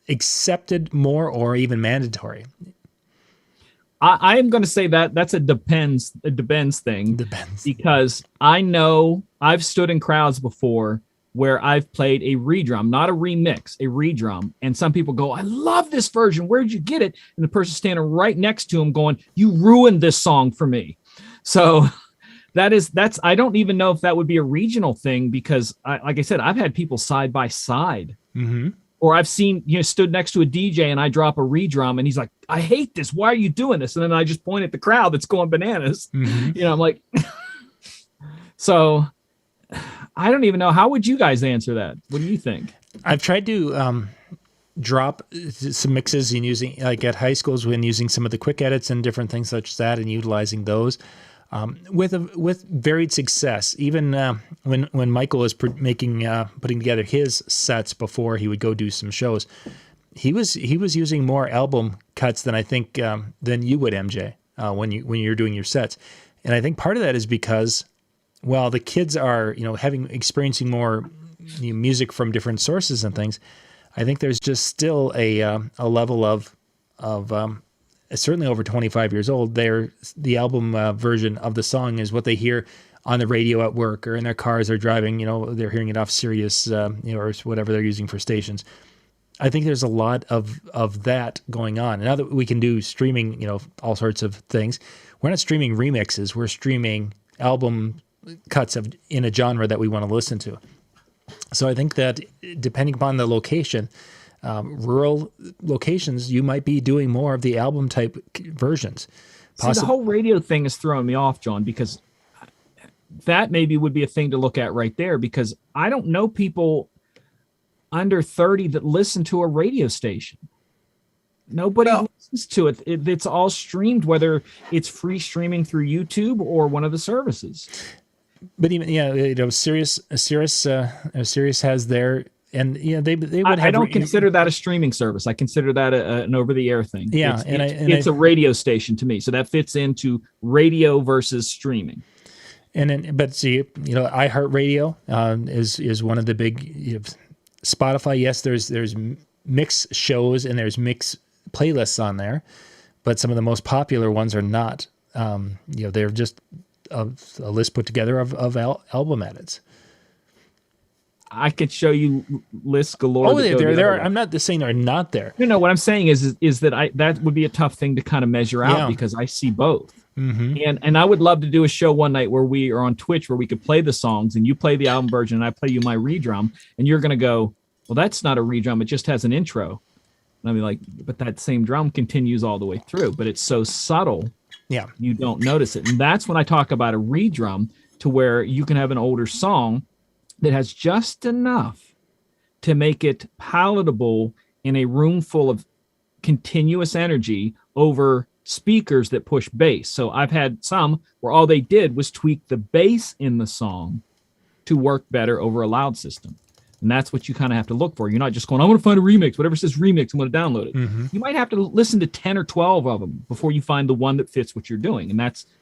accepted more or even mandatory? I am going to say that's a depends thing. Depends. Because I know I've stood in crowds before where I've played a redrum, not a remix, a redrum. And some people go, I love this version. Where'd you get it? And the person standing right next to him going, you ruined this song for me. So that's I don't even know if that would be a regional thing, because like I said, I've had people side by side. Mm-hmm. Or I've seen, stood next to a DJ and I drop a redrum and he's like, I hate this. Why are you doing this? And then I just point at the crowd that's going bananas. Mm-hmm. I'm like, so I don't even know. How would you guys answer that? What do you think? I've tried to drop some mixes in using, like at high schools, when using some of the quick edits and different things such as that, and utilizing those. With varied success. Even when Michael was putting together his sets before he would go do some shows, he was using more album cuts than I think than you would, MJ, when you're doing your sets. And I think part of that is because, well, the kids are experiencing more music from different sources and things. I think there's just still a level of certainly over 25 years old, the album version of the song is what they hear on the radio at work or in their cars or driving. They're hearing it off Sirius, or whatever they're using for stations. I think there's a lot of that going on. Now that we can do streaming, all sorts of things, we're not streaming remixes. We're streaming album cuts in a genre that we want to listen to. So I think that depending upon the location, rural locations, you might be doing more of the album type versions. See, the whole radio thing is throwing me off, John, because that maybe would be a thing to look at right there, because I don't know people under 30 that listen to a radio station. Nobody listens to it. It's all streamed, whether it's free streaming through YouTube or one of the services. But even Sirius has their. And they would have. I don't consider that a streaming service. I consider that an over-the-air thing. Yeah, it's a radio station to me, so that fits into radio versus streaming. But see, iHeartRadio is one of the big. Spotify, yes, there's mix shows and there's mix playlists on there, but some of the most popular ones are not. They're just a list put together of album edits. I could show you lists galore. Oh, there are. I'm not saying they're not there. No. What I'm saying is that that would be a tough thing to kind of measure out, because I see both. Mm-hmm. And I would love to do a show one night where we are on Twitch where we could play the songs and you play the album version and I play you my redrum, and you're going to go, well, that's not a redrum. It just has an intro. I mean, like, but that same drum continues all the way through, but it's so subtle. Yeah. You don't notice it. And that's when I talk about a redrum, to where you can have an older song that has just enough to make it palatable in a room full of continuous energy over speakers that push bass. So I've had some where all they did was tweak the bass in the song to work better over a loud system. And that's what you kind of have to look for. You're not just going, I want to find a remix. Whatever says remix, I'm going to download it. Mm-hmm. You might have to listen to 10 or 12 of them before you find the one that fits what you're doing. And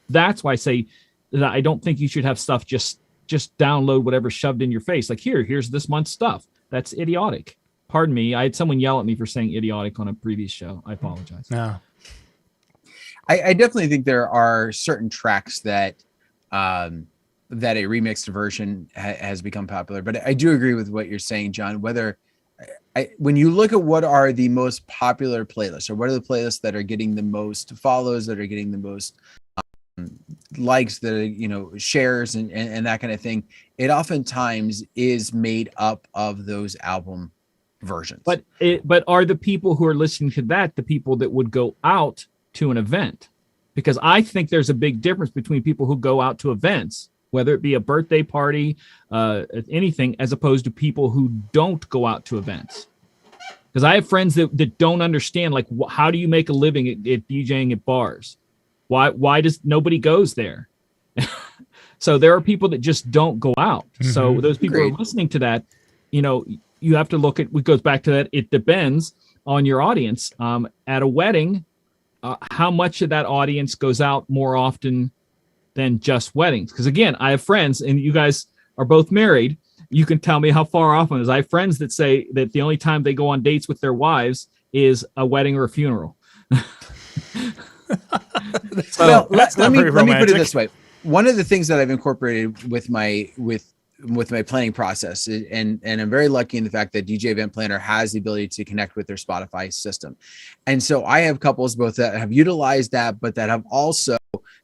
that's why I say that I don't think you should have stuff just download whatever shoved in your face. Like, here's this month's stuff. That's idiotic. Pardon me. I had someone yell at me for saying idiotic on a previous show. I apologize. No. I definitely think there are certain tracks that that a remixed version has become popular. But I do agree with what you're saying, John. When you look at what are the most popular playlists, or what are the playlists that are getting the most follows, that are getting the most likes, that are, shares and that kind of thing, it oftentimes is made up of those album versions. But are the people who are listening to that the people that would go out to an event? Because I think there's a big difference between people who go out to events, whether it be a birthday party, anything, as opposed to people who don't go out to events. Because I have friends that don't understand, like, how do you make a living at DJing at bars? Why does nobody goes there? So there are people that just don't go out. Mm-hmm. So those people who are listening to that, you have to look at, it goes back to that. It depends on your audience. At a wedding, how much of that audience goes out more often than just weddings? Because again, I have friends, and you guys are both married. You can tell me how far off it is. I have friends that say that the only time they go on dates with their wives is a wedding or a funeral. Well, let me put it this way. One of the things that I've incorporated with my planning process, and I'm very lucky in the fact that DJ Event Planner has the ability to connect with their Spotify system. And so I have couples both that have utilized that, but that have also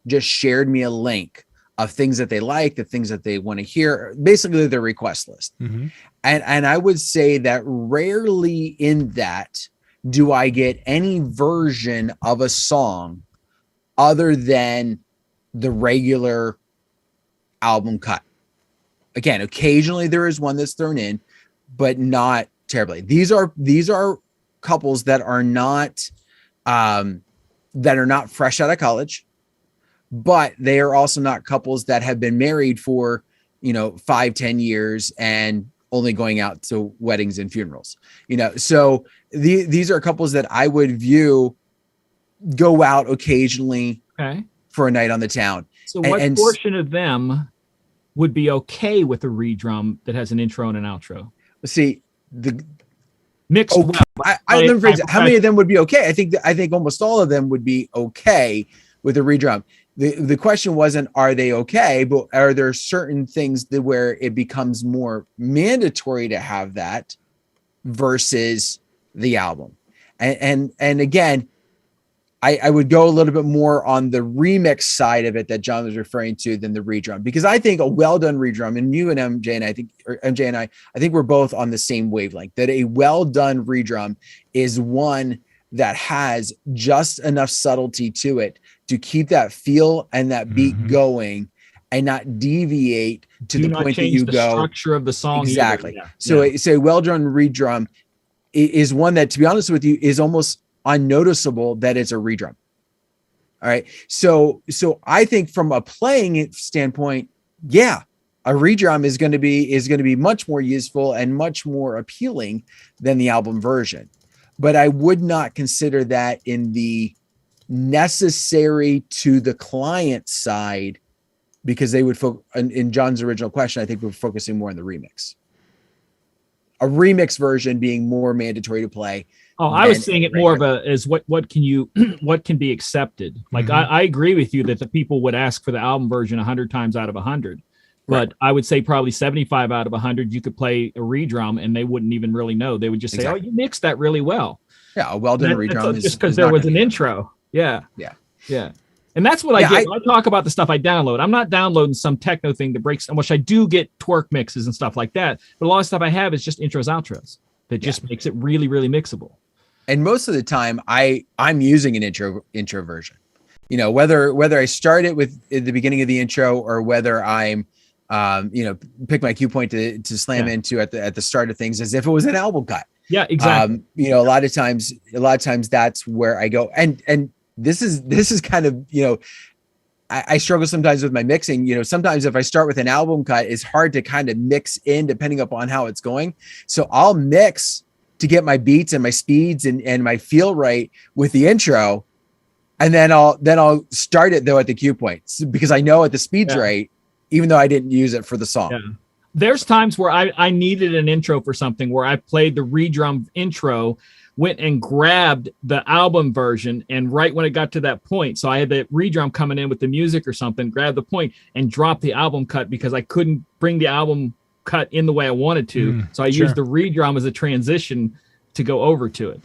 just shared me a link of things that they like, the things that they want to hear, basically their request list. Mm-hmm. And I would say that rarely in that do I get any version of a song other than the regular album cut. Again, occasionally there is one that's thrown in, but not terribly. These are couples that are not fresh out of college, but they are also not couples that have been married for 5-10 years and only going out to weddings and funerals. So these are couples that I would view go out occasionally for a night on the town. So what portion of them would be okay with a redrum that has an intro and an outro? See, the mixed. How many of them would be okay? I think almost all of them would be okay with a redrum. The question wasn't, are they okay, but are there certain things where it becomes more mandatory to have that versus the album? And again, I would go a little bit more on the remix side of it that John was referring to than the redrum, because I think a well done redrum, and you and MJ and I think we're both on the same wavelength, that a well done redrum is one that has just enough subtlety to it to keep that feel and that beat going and not deviate to the point that you go. Structure of the song. Exactly. Yeah. So a well done redrum is one that, to be honest with you, is almost unnoticeable that it's a redrum. All right. So I think from a playing standpoint, a redrum is going to be much more useful and much more appealing than the album version. But I would not consider that in the necessary to the client side, because they would in John's original question, I think we're focusing more on the remix. A remix version being more mandatory to play. Oh, I was seeing it more of as what can be accepted. Like I agree with you that the people would ask for the album version 100 times out of 100. But right. I would say probably 75 out of 100, you could play a redrum and they wouldn't even really know. They would just say, "Oh, you mixed that really well." Yeah, a well done redrum is just because there was an intro. Yeah. And that's what I get. When I talk about the stuff I download, I'm not downloading some techno thing that breaks, which I do get twerk mixes and stuff like that. But a lot of stuff I have is just intros, outros that just makes it really, really mixable. And most of the time I'm using an intro version, whether I start it with at the beginning of the intro or whether I'm, pick my cue point to slam into at the start of things as if it was an album cut. Yeah, exactly. A lot of times that's where I go. And this is kind of, I struggle sometimes with my mixing. Sometimes if I start with an album cut, it's hard to kind of mix in depending upon how it's going. So I'll mix to get my beats and my speeds and my feel right with the intro. And then I'll start it though at the cue point because I know at the speed's right, even though I didn't use it for the song. Yeah. There's times where I needed an intro for something where I played the redrum intro, went and grabbed the album version, and right when it got to that point, so I had the redrum coming in with the music or something, grabbed the point and dropped the album cut because I couldn't bring the album cut in the way I wanted to. So I used the redrum as a transition to go over to it.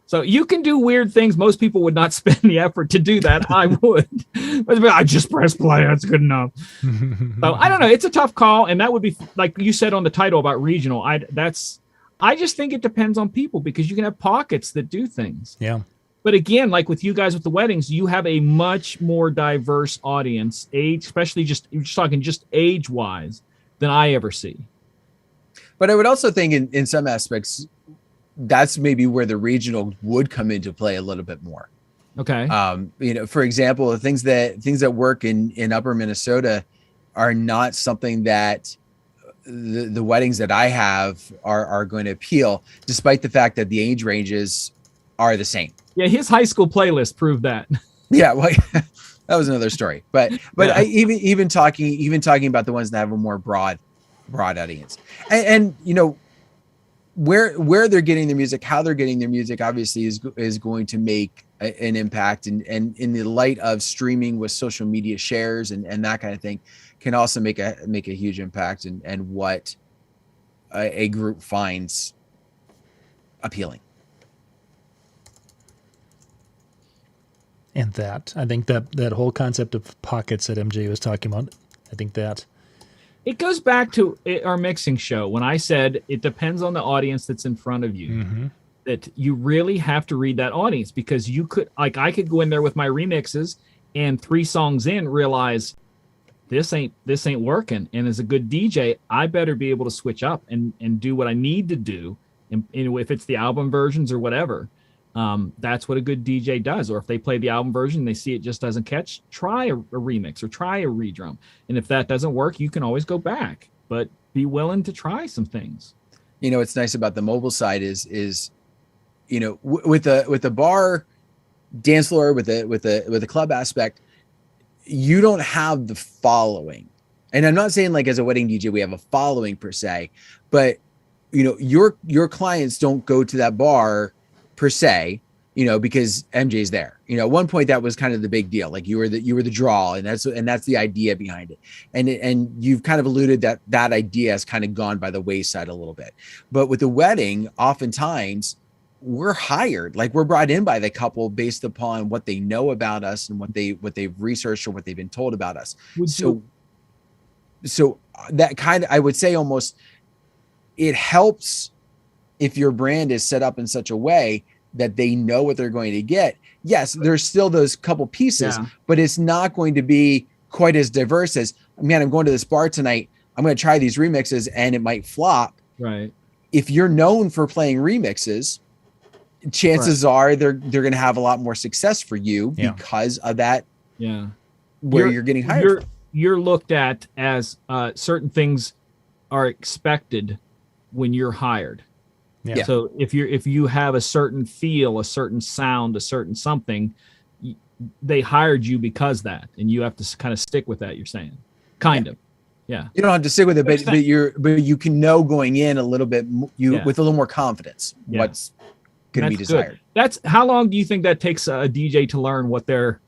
So you can do weird things. Most people would not spend the effort to do that. I would. I just press play. That's good enough. So I don't know. It's a tough call. And that would be, like you said on the title about regional. I just think it depends on people because you can have pockets that do things. Yeah. But again, like with you guys with the weddings, you have a much more diverse audience, especially you're just talking just age-wise, than I ever see. But I would also think in some aspects, that's maybe where the regional would come into play a little bit more. Okay. For example, the things that work in upper Minnesota are not something that the weddings that I have are going to appeal, despite the fact that the age ranges are the same. Yeah, his high school playlist proved that. Yeah, well, that was another story. But I even talking about the ones that have a more broad audience, and where they're getting their music, how they're getting their music, obviously is going to make an impact. And in the light of streaming with social media shares and that kind of thing, can also make a huge impact and what a group finds appealing. And I think that whole concept of pockets that MJ was talking about, I think that it goes back to our mixing show when I said it depends on the audience that's in front of you. That you really have to read that audience because I could go in there with my remixes and 3 songs in realize this ain't working. And as a good DJ, I better be able to switch up and do what I need to do. And if it's the album versions or whatever, that's what a good DJ does. Or if they play the album version and they see it just doesn't catch, try a remix or try a redrum. And if that doesn't work, you can always go back, but be willing to try some things. What's nice about the mobile side is with the bar dance floor, with the club aspect, you don't have the following. And I'm not saying like as a wedding DJ we have a following per se, but your clients don't go to that bar per se, because MJ's there. At one point that was kind of the big deal. Like you were the draw, and that's the idea behind it. And you've kind of alluded that idea has kind of gone by the wayside a little bit. But with the wedding, oftentimes we're hired, like we're brought in by the couple based upon what they know about us and what they've researched or what they've been told about us. So that kind of, I would say almost it helps if your brand is set up in such a way that they know what they're going to get. Yes, there's still those couple pieces, but it's not going to be quite as diverse as, man, I'm going to this bar tonight. I'm going to try these remixes and it might flop. Right. If you're known for playing remixes, chances are they're going to have a lot more success for you because of that. Yeah. Where you're getting hired. You're looked at as certain things are expected when you're hired. Yeah. So if you have a certain feel, a certain sound, a certain something, they hired you because that, and you have to kind of stick with that. You're saying, kind of, yeah. You don't have to stick with it, but you can know going in a little bit with a little more confidence what's going to be desired. Good. That's how long do you think that takes a DJ to learn what their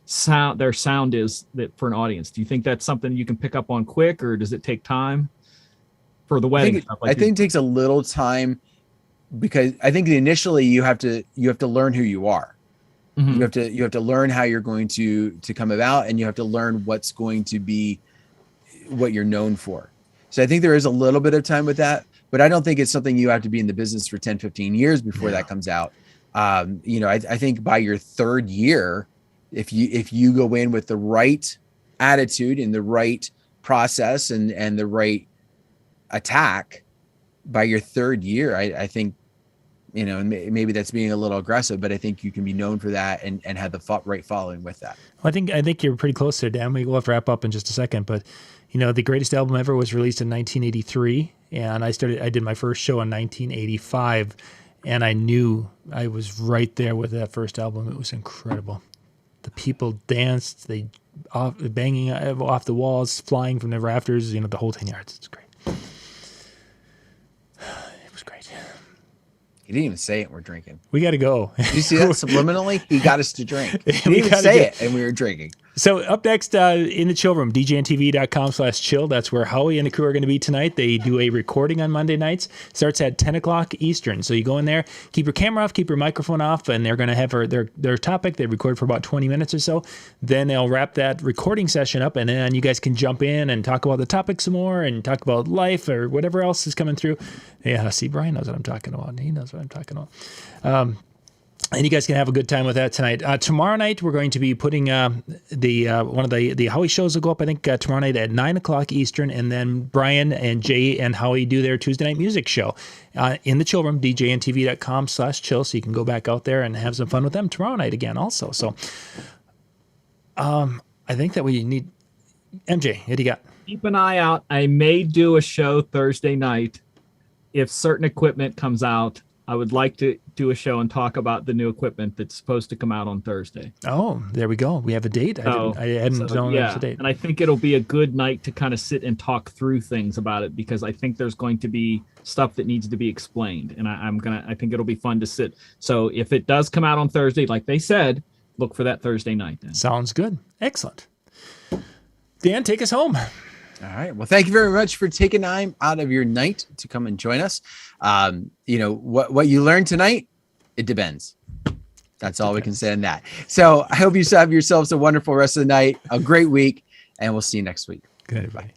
sound is that for an audience? Do you think that's something you can pick up on quick, or does it take time? For the wedding, I think it takes a little time because I think initially you have to learn who you are. You have to learn how you're going to come about, and you have to learn what's going to be what you're known for. So I think there is a little bit of time with that, but I don't think it's something you have to be in the business for 10, 15 years before that comes out. I think by your third year, if you go in with the right attitude and the right process and the right attack, by your third year, I think, maybe that's being a little aggressive, but I think you can be known for that and have the right following with that. Well, I think you're pretty close there, Dan. We'll have to wrap up in just a second, but the greatest album ever was released in 1983, and I did my first show in 1985, and I knew I was right there with that first album. It was incredible. The people danced, banging off the walls, flying from the rafters, the whole 10 yards. It's great. It was great. He didn't even say it. We're drinking. We got to go. Did you see that subliminally? He got us to drink. He didn't even say it, and we were drinking. So up next in the chill room, DJNTV.com/chill. That's where Howie and the crew are going to be tonight. They do a recording on Monday nights. Starts at 10 o'clock Eastern. So you go in there, keep your camera off, keep your microphone off, and they're going to have their topic. They record for about 20 minutes or so. Then they'll wrap that recording session up, and then you guys can jump in and talk about the topic some more and talk about life or whatever else is coming through. Yeah, see, Brian knows what I'm talking about. He knows what I'm talking about. And you guys can have a good time with that tonight. Tomorrow night, we're going to be putting one of the Howie shows will go up, I think, tomorrow night at 9 o'clock Eastern. And then Brian and Jay and Howie do their Tuesday night music show in the chill room, DJNTV.com/chill. So you can go back out there and have some fun with them tomorrow night again also. So I think that we need... MJ, what do you got? Keep an eye out. I may do a show Thursday night. If certain equipment comes out, I would like to do a show and talk about the new equipment that's supposed to come out on Thursday. Oh, there we go. We have a date. I hadn't known there was a date. And I think it'll be a good night to kind of sit and talk through things about it, because I think there's going to be stuff that needs to be explained. And I think it'll be fun to sit. So if it does come out on Thursday, like they said, look for that Thursday night then. Sounds good. Excellent. Dan, take us home. All right. Well, thank you very much for taking time out of your night to come and join us. What you learned tonight, it depends. That's all we can say on that. So I hope you have yourselves a wonderful rest of the night, a great week, and we'll see you next week. Good, everybody.